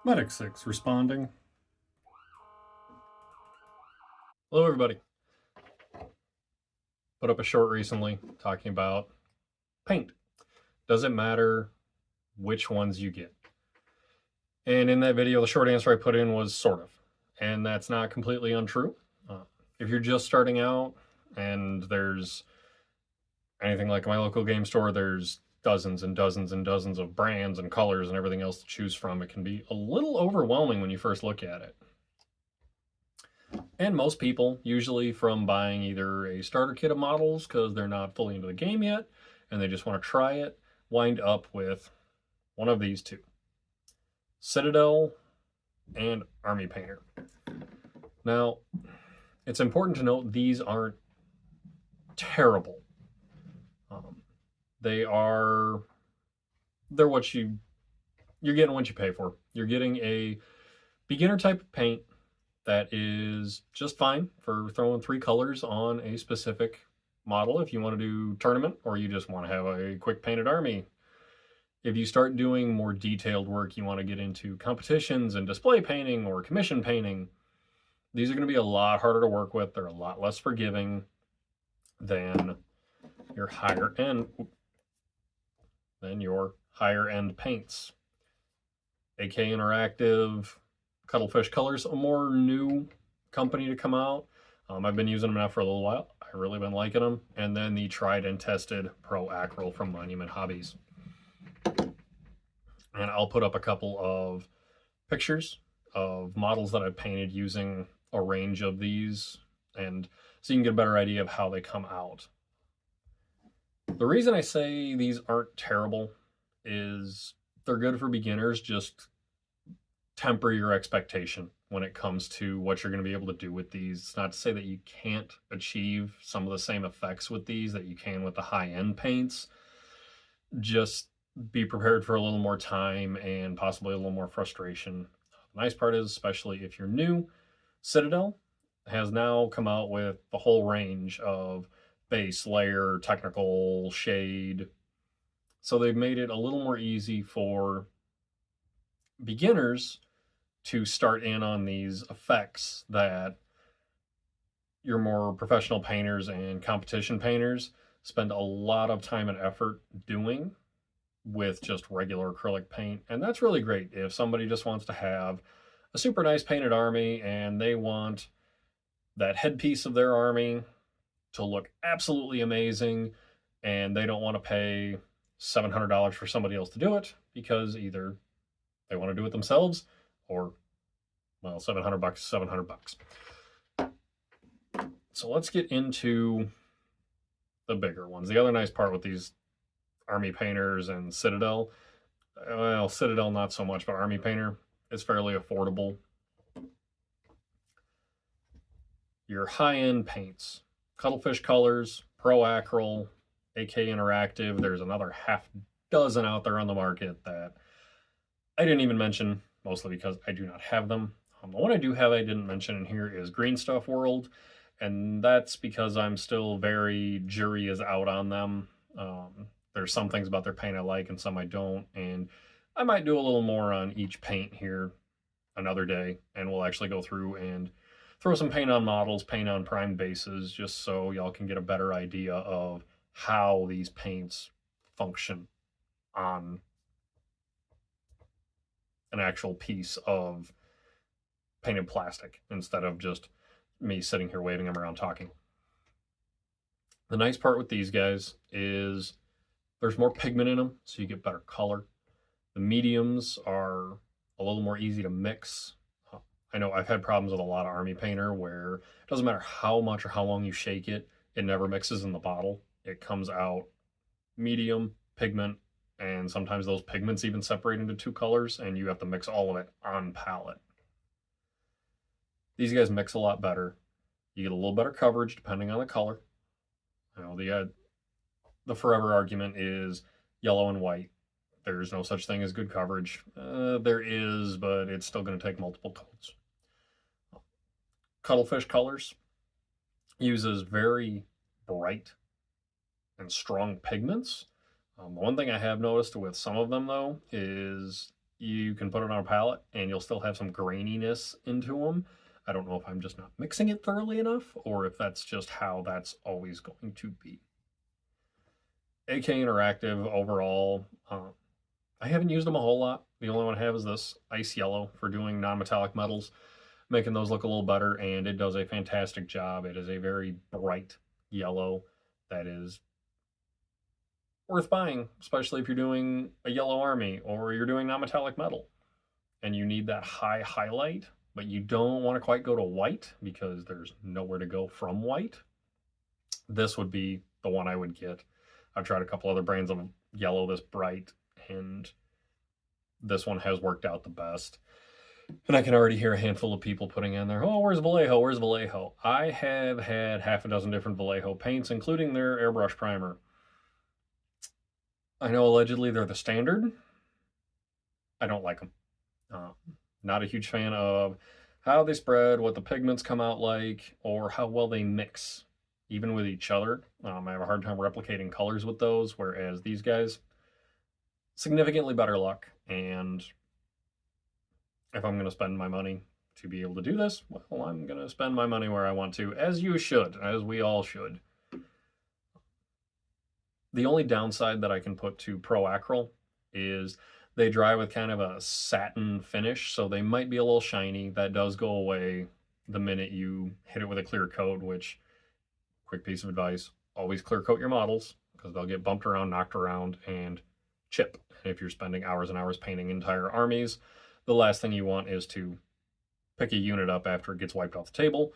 Medic 6 responding. Hello everybody. Put up a short recently talking about paint. Does it matter which ones you get? And in that video, the short answer I put in was sort of. And that's not completely untrue. If you're just starting out and there's anything like my local game store, there's dozens and dozens and dozens of brands and colors and everything else to choose from. It can be a little overwhelming when you first look at it. And most people, usually from buying either a starter kit of models because they're not fully into the game yet and they just want to try it, wind up with one of these two: Citadel and Army Painter. Now, it's important to note these aren't terrible. They're what you're getting what you pay for. You're getting a beginner type of paint that is just fine for throwing 3 colors on a specific model if you want to do tournament or you just want to have a quick painted army. If you start doing more detailed work, you want to get into competitions and display painting or commission painting, these are going to be a lot harder to work with. They're a lot less forgiving than your higher end paints. AK Interactive, Cuttlefish Colors, a more new company to come out. I've been using them now for a little while. I've really been liking them. And then the tried and tested Pro Acryl from Monument Hobbies. And I'll put up a couple of pictures of models that I've painted using a range of these, and so you can get a better idea of how they come out. The reason I say these aren't terrible is they're good for beginners. Just temper your expectation when it comes to what you're going to be able to do with these. It's not to say that you can't achieve some of the same effects with these that you can with the high-end paints. Just be prepared for a little more time and possibly a little more frustration. The nice part is, especially if you're new, Citadel has now come out with the whole range of base, layer, technical, shade. So they've made it a little more easy for beginners to start in on these effects that your more professional painters and competition painters spend a lot of time and effort doing with just regular acrylic paint. And that's really great if somebody just wants to have a super nice painted army and they want that headpiece of their army to look absolutely amazing, and they don't want to pay $700 for somebody else to do it because either they want to do it themselves or, well, $700 is $700. So let's get into the bigger ones. The other nice part with these Army Painters and Citadel, well, Citadel not so much, but Army Painter is fairly affordable. Your high-end paints: Cuttlefish Colors, Pro Acryl, AK Interactive. There's another half dozen out there on the market that I didn't even mention, mostly because I do not have them. The one I do have I didn't mention in here is Green Stuff World, and that's because I'm still very jury is out on them. There's some things about their paint I like and some I don't, and I might do a little more on each paint here another day, and we'll actually go through and throw some paint on models, paint on primed bases, just so y'all can get a better idea of how these paints function on an actual piece of painted plastic instead of just me sitting here waving them around talking. The nice part with these guys is there's more pigment in them, so you get better color. The mediums are a little more easy to mix. I know I've had problems with a lot of Army Painter where it doesn't matter how much or how long you shake it, it never mixes in the bottle. It comes out medium, pigment, and sometimes those pigments even separate into 2 colors, and you have to mix all of it on palette. These guys mix a lot better. You get a little better coverage depending on the color. You know, the forever argument is yellow and white. There's no such thing as good coverage. There is, but it's still going to take multiple coats. Cuttlefish Colors uses very bright and strong pigments. The one thing I have noticed with some of them, though, is you can put it on a pallet and you'll still have some graininess into them. I don't know if I'm just not mixing it thoroughly enough or if that's just how that's always going to be. AK Interactive overall, I haven't used them a whole lot. The only one I have is this ice yellow for doing non-metallic metals, making those look a little better, and it does a fantastic job. It is a very bright yellow that is worth buying, especially if you're doing a yellow army or you're doing non-metallic metal and you need that high highlight, but you don't want to quite go to white because there's nowhere to go from white. This would be the one I would get. I've tried a couple other brands of yellow this bright, and this one has worked out the best. And I can already hear a handful of people putting in there, oh, where's Vallejo? Where's Vallejo? I have had half a dozen different Vallejo paints, including their airbrush primer. I know allegedly they're the standard. I don't like them. Not a huge fan of how they spread, what the pigments come out like, or how well they mix, even with each other. I have a hard time replicating colors with those, whereas these guys, significantly better luck. And if I'm going to spend my money to be able to do this, well, I'm going to spend my money where I want to, as you should, as we all should. The only downside that I can put to Pro Acryl is they dry with kind of a satin finish, so they might be a little shiny. That does go away the minute you hit it with a clear coat, which, quick piece of advice, always clear coat your models because they'll get bumped around, knocked around, and chip. If you're spending hours and hours painting entire armies, the last thing you want is to pick a unit up after it gets wiped off the table,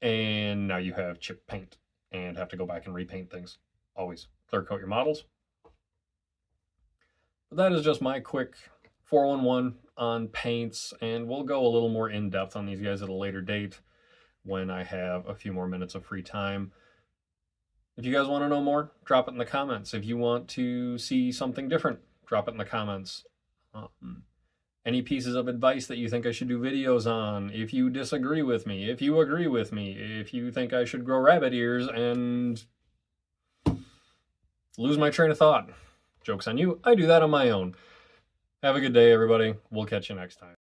and now you have chipped paint and have to go back and repaint things. Always clear coat your models. But that is just my quick 411 on paints, and we'll go a little more in depth on these guys at a later date when I have a few more minutes of free time. If you guys want to know more, drop it in the comments. If you want to see something different, drop it in the comments. Any pieces of advice that you think I should do videos on, if you disagree with me, if you agree with me, if you think I should grow rabbit ears and lose my train of thought. Joke's on you, I do that on my own. Have a good day, everybody. We'll catch you next time.